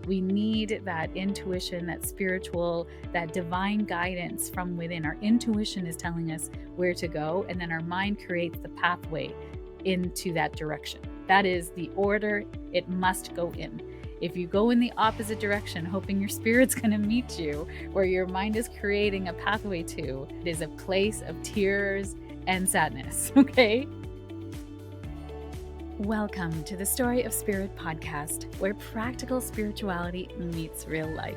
We need that intuition, that spiritual, that divine guidance from within. Our intuition is telling us where to go, and then our mind creates the pathway into that direction. That is the order it must go in. If you go in the opposite direction, hoping your spirit's going to meet you, where your mind is creating a pathway to, it is a place of tears and sadness, okay? Welcome to the Story of Spirit podcast, where practical spirituality meets real life.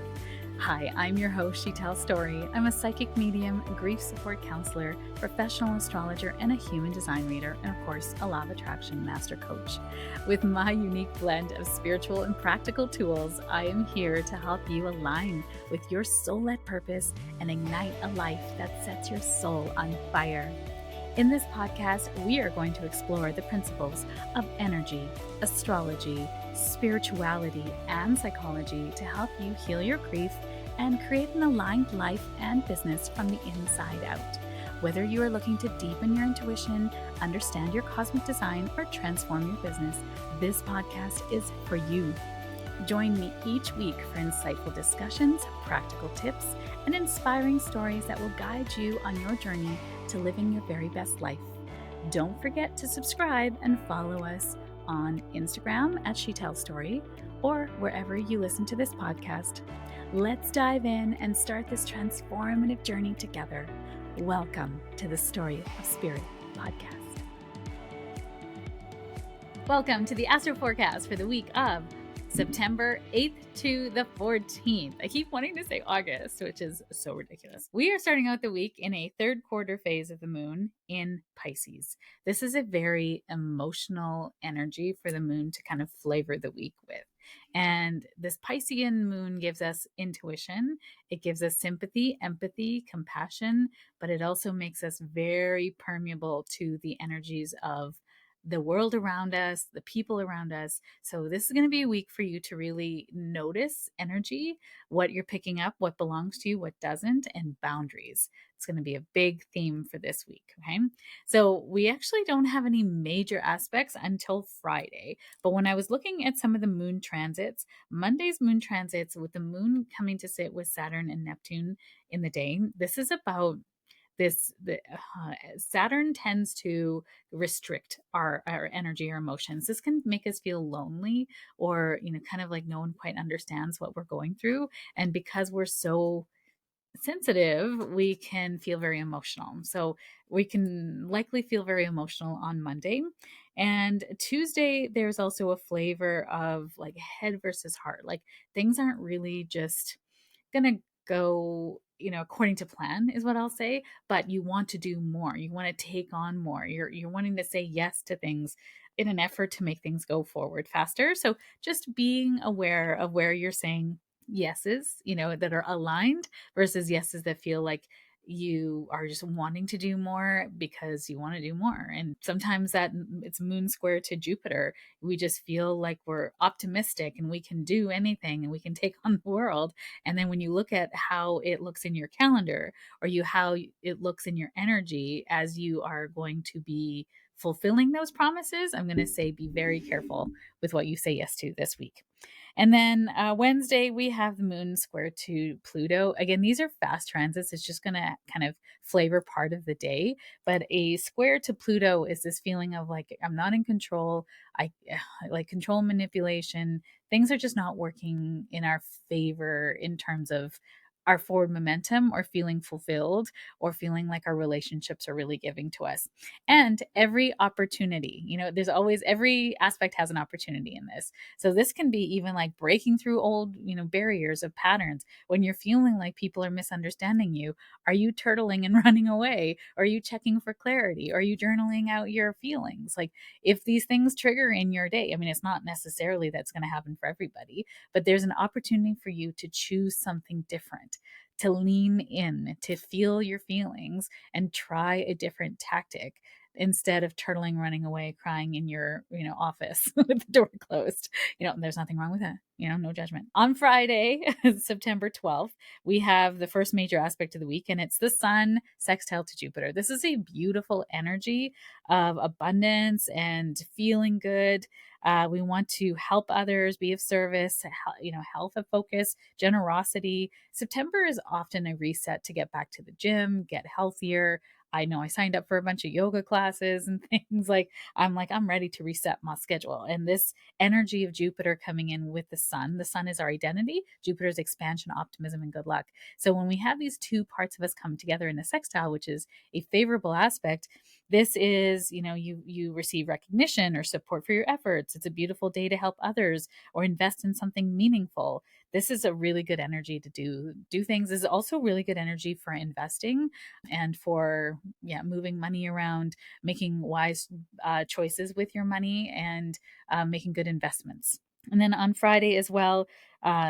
Hi, I'm your host, She Tells Story. I'm a psychic medium, grief support counselor, professional astrologer, and a human design reader, and of course, a law of attraction master coach. With my unique blend of spiritual and practical tools, I am here to help you align with your soul-led purpose and ignite a life that sets your soul on fire. In this podcast, we are going to explore the principles of energy, astrology, spirituality, and psychology to help you heal your grief and create an aligned life and business from the inside out. Whether you are looking to deepen your intuition, understand your cosmic design, or transform your business, this podcast is for you. Join me each week for insightful discussions, practical tips, and inspiring stories that will guide you on your journey to living your very best life. Don't forget to subscribe and follow us on Instagram at She Tells Story or wherever you listen to this podcast. Let's dive in and start this transformative journey together. Welcome to the Story of Spirit podcast. Welcome to the Astro forecast for the week of September 8th to the 14th. I keep wanting to say August, which is so ridiculous. We are starting out the week in a third quarter phase of the moon in Pisces. This is a very emotional energy for the moon to kind of flavor the week with. And this Piscean moon gives us intuition. It gives us sympathy, empathy, compassion, but it also makes us very permeable to the energies of the world around us, the people around us. So this is going to be a week for you to really notice energy, what you're picking up, what belongs to you, what doesn't, and boundaries. It's going to be a big theme for this week. Okay. So we actually don't have any major aspects until Friday. But when I was looking at some of the moon transits, Monday's moon transits with the moon coming to sit with Saturn and Neptune in the day, this is about Saturn tends to restrict our energy or emotions. This can make us feel lonely or, kind of like no one quite understands what we're going through. And because we're so sensitive, we can feel very emotional. So we can likely feel very emotional on Monday. And Tuesday, there's also a flavor of like head versus heart. Like things aren't really just gonna go according to plan is what I'll say, but you want to do more, you want to take on more, you're wanting to say yes to things in an effort to make things go forward faster. So just being aware of where you're saying yeses, that are aligned versus yeses that feel like you are just wanting to do more because you want to do more. And sometimes that it's moon square to Jupiter. We just feel like we're optimistic and we can do anything and we can take on the world. And then when you look at how it looks in your calendar or how it looks in your energy as you are going to be fulfilling those promises, I'm going to say be very careful with what you say yes to this week. And then Wednesday, we have the moon square to Pluto. Again, these are fast transits. It's just going to kind of flavor part of the day. But a square to Pluto is this feeling of like, I'm not in control. I like control manipulation. Things are just not working in our favor in terms of our forward momentum or feeling fulfilled or feeling like our relationships are really giving to us. And every opportunity, there's always, every aspect has an opportunity in this. So this can be even like breaking through old, barriers of patterns. When you're feeling like people are misunderstanding you, are you turtling and running away? Are you checking for clarity? Are you journaling out your feelings? Like if these things trigger in your day, I mean, it's not necessarily that's going to happen for everybody, but there's an opportunity for you to choose something different, to lean in, to feel your feelings and try a different tactic instead of turtling, running away, crying in your, office with the door closed. There's nothing wrong with that. No judgment. On Friday, September 12th, we have the first major aspect of the week, and it's the sun sextile to Jupiter. This is a beautiful energy of abundance and feeling good. We want to help others, be of service, health of focus, generosity. September is often a reset to get back to the gym, get healthier. I know I signed up for a bunch of yoga classes and things I'm ready to reset my schedule. And this energy of Jupiter coming in with the sun is our identity, Jupiter's expansion, optimism, and good luck. So when we have these two parts of us come together in the sextile, which is a favorable aspect, this is, you receive recognition or support for your efforts. It's a beautiful day to help others or invest in something meaningful. This is a really good energy to do things. This is also really good energy for investing and for moving money around, making wise choices with your money, and making good investments. And then on Friday as well,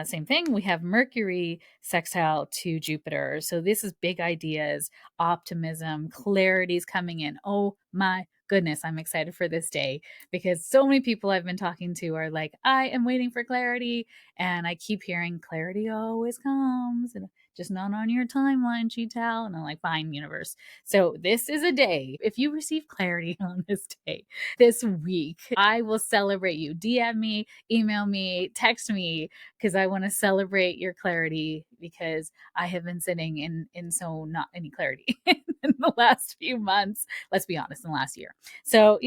same thing, we have Mercury sextile to Jupiter. So this is big ideas, optimism, clarity is coming in. Oh my goodness, I'm excited for this day because so many people I've been talking to are like, I am waiting for clarity. And I keep hearing clarity always comes, and just not on your timeline, Chital. And I'm like, fine, universe. So this is a day. If you receive clarity on this day, this week, I will celebrate you. DM me, email me, text me, because I want to celebrate your clarity, because I have been sitting in so not any clarity in the last few months. Let's be honest, in the last year. So,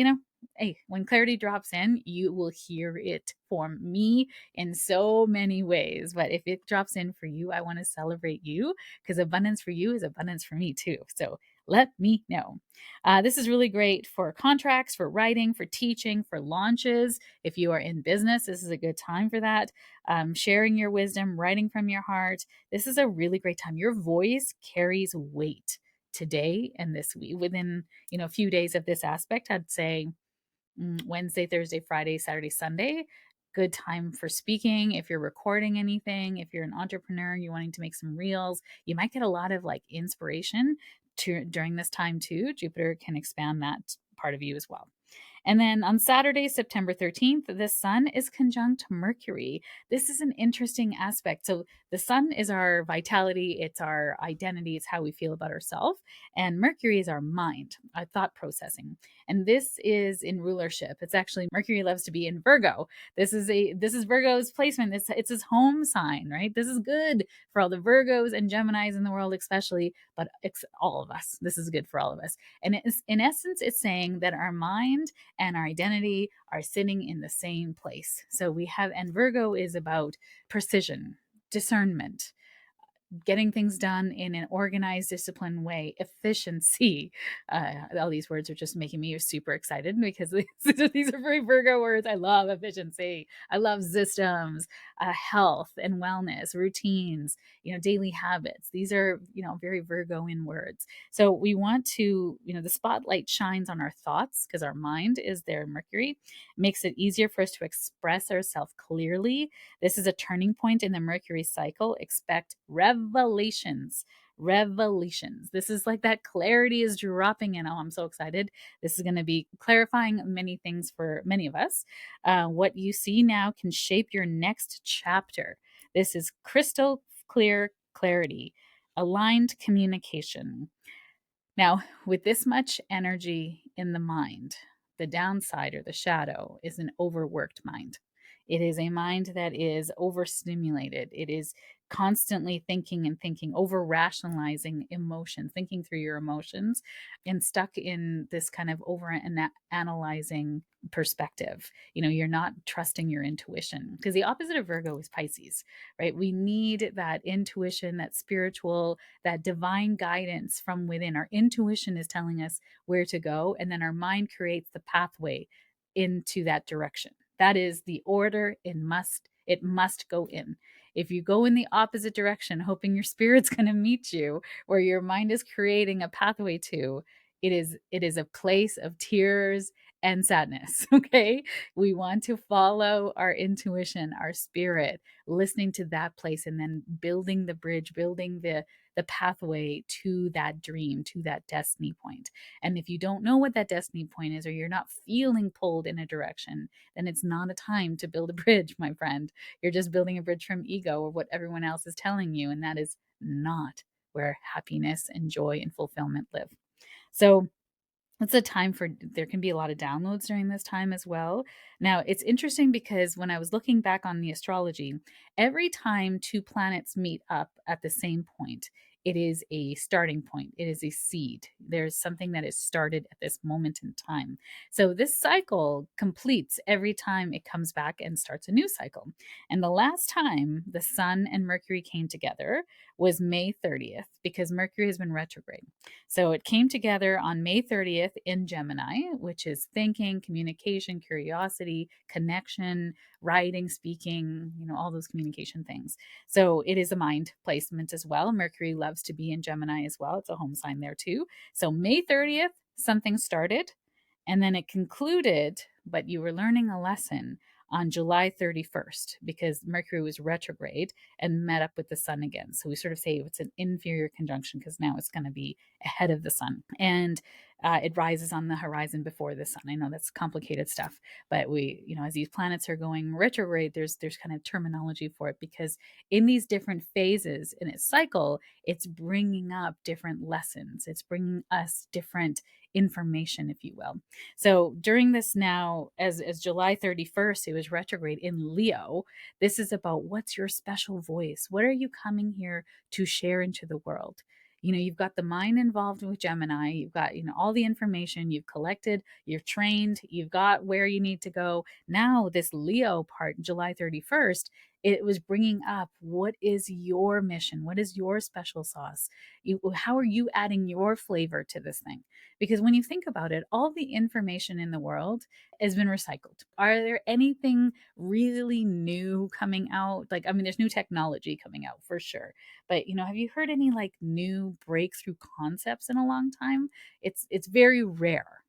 hey, when clarity drops in, you will hear it from me in so many ways. But if it drops in for you, I want to celebrate you, because abundance for you is abundance for me too. So let me know. This is really great for contracts, for writing, for teaching, for launches. If you are in business, this is a good time for that. Sharing your wisdom, writing from your heart. This is a really great time. Your voice carries weight today and this week. Within a few days of this aspect, I'd say Wednesday, Thursday, Friday, Saturday, Sunday. Good time for speaking. If you're recording anything, if you're an entrepreneur, you're wanting to make some reels, you might get a lot of inspiration during this time too. Jupiter can expand that part of you as well. And then on Saturday, September 13th, the sun is conjunct Mercury. This is an interesting aspect. So the sun is our vitality, it's our identity, it's how we feel about ourselves. And Mercury is our mind, our thought processing. And this is in rulership. It's actually Mercury loves to be in Virgo. This is Virgo's placement. It's his home sign, right? This is good for all the Virgos and Geminis in the world, especially, but it's all of us. This is good for all of us. And in essence, it's saying that our mind and our identity are sitting in the same place. So and Virgo is about precision, discernment, getting things done in an organized, disciplined way, efficiency. All these words are just making me super excited because these are very Virgo words. I love efficiency. I love systems, health and wellness, routines, daily habits. These are, very Virgoan words. So we want to, the spotlight shines on our thoughts because our mind is there. Mercury makes it easier for us to express ourselves clearly. This is a turning point in the Mercury cycle. Expect revelations. Revelations. This is like that clarity is dropping in. Oh, I'm so excited. This is going to be clarifying many things for many of us. What you see now can shape your next chapter. This is crystal clear clarity, aligned communication. Now, with this much energy in the mind, the downside or the shadow is an overworked mind. It is a mind that is overstimulated. It is constantly thinking and thinking, over rationalizing emotions, thinking through your emotions, and stuck in this kind of over analyzing perspective. You're not trusting your intuition, because the opposite of Virgo is Pisces, right? We need that intuition, that spiritual, that divine guidance from within. Our intuition is telling us where to go, and then our mind creates the pathway into that direction. That is the order it must go in. If you go in the opposite direction, hoping your spirit's going to meet you where your mind is creating a pathway to, it is a place of tears and sadness. Okay. We want to follow our intuition, our spirit, listening to that place, and then building the bridge, building the pathway to that dream, to that destiny point. And if you don't know what that destiny point is, or you're not feeling pulled in a direction, then it's not a time to build a bridge, my friend. You're just building a bridge from ego or what everyone else is telling you. And that is not where happiness and joy and fulfillment live. So, it's a time for there can be a lot of downloads during this time as well. Now, it's interesting because when I was looking back on the astrology, every time two planets meet up at the same point, it is a starting point. It is a seed. There's something that is started at this moment in time. So this cycle completes every time it comes back and starts a new cycle. And the last time the Sun and Mercury came together was May 30th because Mercury has been retrograde. So it came together on May 30th in Gemini, which is thinking, communication, curiosity, connection, writing, speaking, all those communication things. So it is a mind placement as well. Mercury loves to be in Gemini as well. It's a home sign there too. So May 30th, something started and then it concluded, but you were learning a lesson on July 31st because Mercury was retrograde and met up with the sun again. So we sort of say it's an inferior conjunction because now it's going to be ahead of the sun. And it rises on the horizon before the sun. I know that's complicated stuff, but as these planets are going retrograde, there's kind of terminology for it because in these different phases in its cycle, it's bringing up different lessons. It's bringing us different information, if you will. So during this now, as July 31st, it was retrograde in Leo. This is about what's your special voice? What are you coming here to share into the world? You've got the mind involved with Gemini. You've got, all the information you've collected, you're trained, you've got where you need to go. Now, this Leo part, July 31st, it was bringing up what is your mission? What is your special sauce? How are you adding your flavor to this thing? Because when you think about it, all the information in the world has been recycled. Are there anything really new coming out? There's new technology coming out for sure. But have you heard any new breakthrough concepts in a long time? It's very rare.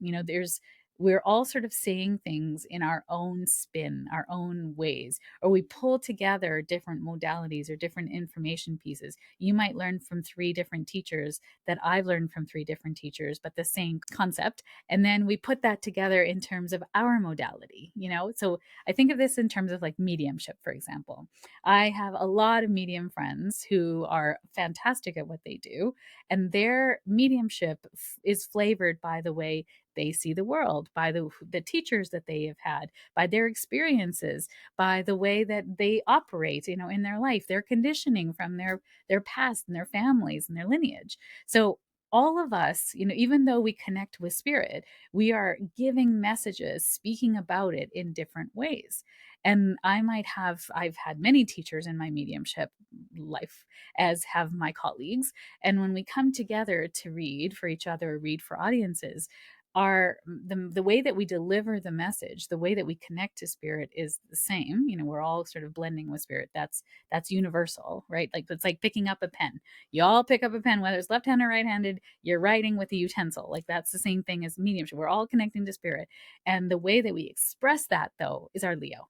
We're all sort of saying things in our own spin, our own ways, or we pull together different modalities or different information pieces. You might learn from three different teachers that I've learned from three different teachers, but the same concept. And then we put that together in terms of our modality. So I think of this in terms of mediumship, for example. I have a lot of medium friends who are fantastic at what they do, and their mediumship is flavored by the way they see the world, by the teachers that they have had, by their experiences, by the way that they operate, in their life, their conditioning from their past and their families and their lineage. So all of us, even though we connect with spirit, we are giving messages, speaking about it in different ways. And I've had many teachers in my mediumship life, as have my colleagues. And when we come together to read for each other, read for audiences, the way that we deliver the message, the way that we connect to spirit is the same. We're all sort of blending with spirit. That's universal, right? It's like picking up a pen. You all pick up a pen, whether it's left-handed or right-handed, you're writing with a utensil. That's the same thing as mediumship. We're all connecting to spirit. And the way that we express that though is our Leo.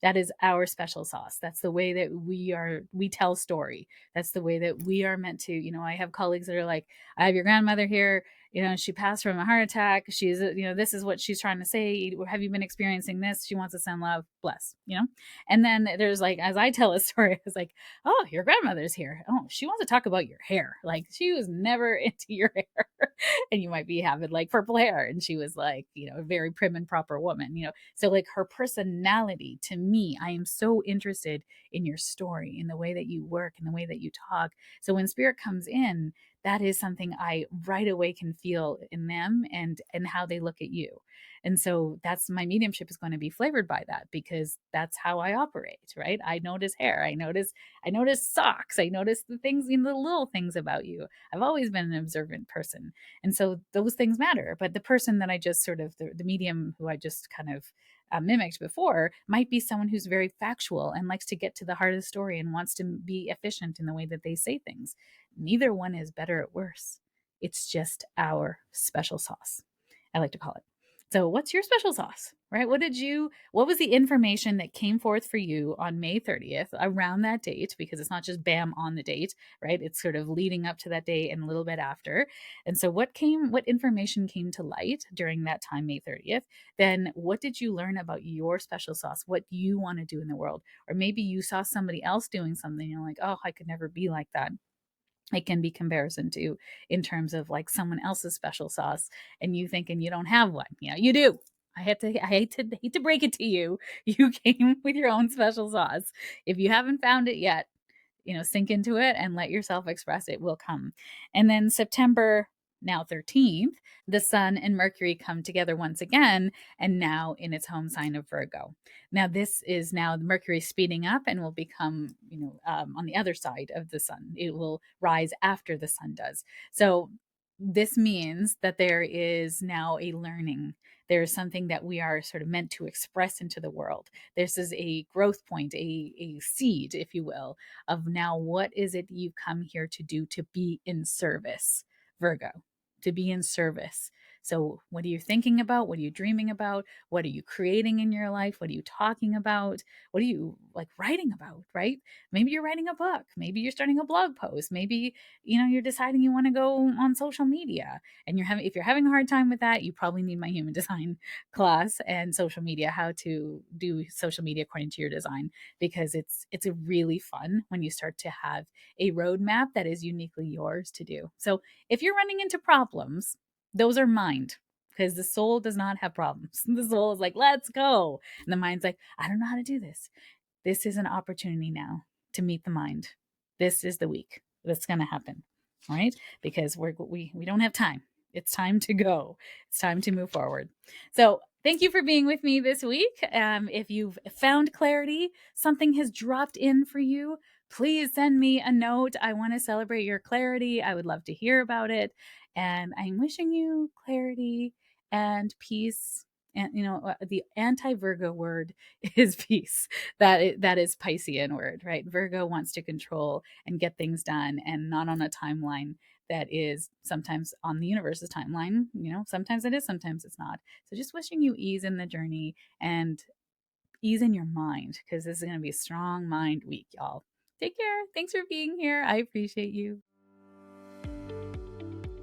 That is our special sauce. That's the way that we tell story. That's the way that we are meant to. I have colleagues that are like, I have your grandmother here. She passed from a heart attack. She's, this is what she's trying to say. Have you been experiencing this? She wants to send love, bless. And then there's as I tell a story, it's like, oh, your grandmother's here. Oh, she wants to talk about your hair. She was never into your hair. And you might be having purple hair. And she was a very prim and proper woman. So her personality, to me, I am so interested in your story, in the way that you work, in the way that you talk. So when spirit comes in, that is something I right away can feel in them and how they look at you. And so that's my mediumship is going to be flavored by that because that's how I operate, right? I notice hair, I notice socks, I notice the things, the little things about you. I've always been an observant person. And so those things matter. But the person that I just sort of the medium who I just kind of mimicked before might be someone who's very factual and likes to get to the heart of the story and wants to be efficient in the way that they say things. Neither one is better or worse. It's just our special sauce, I like to call it. So what's your special sauce, right? What was the information that came forth for you on May 30th around that date? Because it's not just bam on the date, right? It's sort of leading up to that day and a little bit after. And so what information came to light during that time, May 30th? Then what did you learn about your special sauce? What you want to do in the world? Or maybe you saw somebody else doing something and you're like, oh, I could never be like that. It can be comparison to in terms of like someone else's special sauce and you thinking you don't have one. Yeah, you do. I hate to break it to you. You came with your own special sauce. If you haven't found it yet, sink into it and let yourself express it will come. And then September now 13th, the Sun and Mercury come together once again, and now in its home sign of Virgo. Now, this is now Mercury speeding up and will become, on the other side of the Sun. It will rise after the Sun does. So, this means that there is now a learning. There is something that we are sort of meant to express into the world. This is a growth point, a seed, if you will, of now what is it you've come here to do to be in service, Virgo, to be in service. So, what are you thinking about? What are you dreaming about? What are you creating in your life? What are you talking about? What are you like writing about, right? Maybe you're writing a book. Maybe you're starting a blog post. Maybe, you're deciding you want to go on social media and if you're having a hard time with that, you probably need my human design class and social media, how to do social media according to your design, because it's a really fun when you start to have a roadmap that is uniquely yours to do. So if you're running into problems, those are mind, because the soul does not have problems. The soul is like, let's go. And the mind's like, I don't know how to do this. This is an opportunity now to meet the mind. This is the week that's going to happen, right? Because we don't have time. It's time to go. It's time to move forward. So thank you for being with me this week. If you've found clarity, something has dropped in for you, please send me a note. I want to celebrate your clarity. I would love to hear about it. And I'm wishing you clarity and peace. And the anti-Virgo word is peace. That is Piscean word, right? Virgo wants to control and get things done, and not on a timeline that is sometimes on the universe's timeline. Sometimes it is, sometimes it's not. So just wishing you ease in the journey and ease in your mind, because this is going to be a strong mind week, y'all. Take care. Thanks for being here. I appreciate you.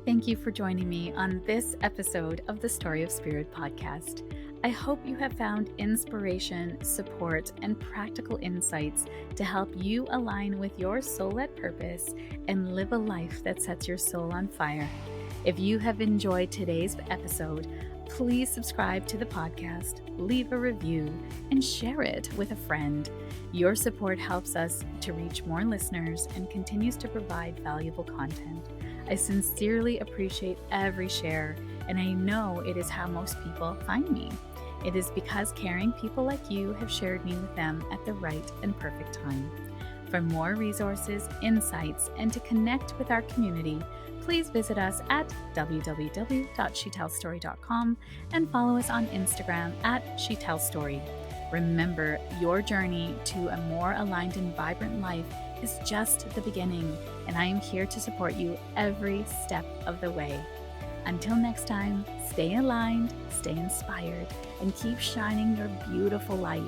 Thank you for joining me on this episode of the Story of Spirit podcast. I hope you have found inspiration, support, and practical insights to help you align with your soul-led purpose and live a life that sets your soul on fire. If you have enjoyed today's episode, please subscribe to the podcast, leave a review, and share it with a friend. Your support helps us to reach more listeners and continues to provide valuable content. I sincerely appreciate every share, and I know it is how most people find me. It is because caring people like you have shared me with them at the right and perfect time. For more resources, insights, and to connect with our community, please visit us at www.shetellstory.com and follow us on Instagram at shetellstory. Remember, your journey to a more aligned and vibrant life is just the beginning, and I am here to support you every step of the way. Until next time, stay aligned, stay inspired, and keep shining your beautiful light.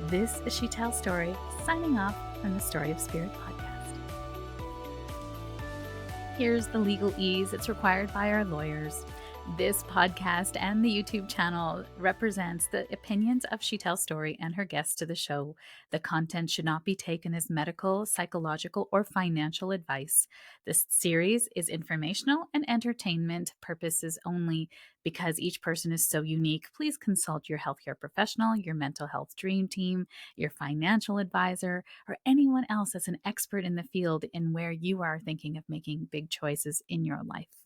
This is Shetell Story, signing off from the Story of Spirit podcast. Here's the legal ease that's required by our lawyers. This podcast and the YouTube channel represents the opinions of Shetell Story and her guests to the show. The content should not be taken as medical, psychological, or financial advice. This series is informational and entertainment purposes only. Because each person is so unique, please consult your healthcare professional, your mental health dream team, your financial advisor, or anyone else that's an expert in the field in where you are thinking of making big choices in your life.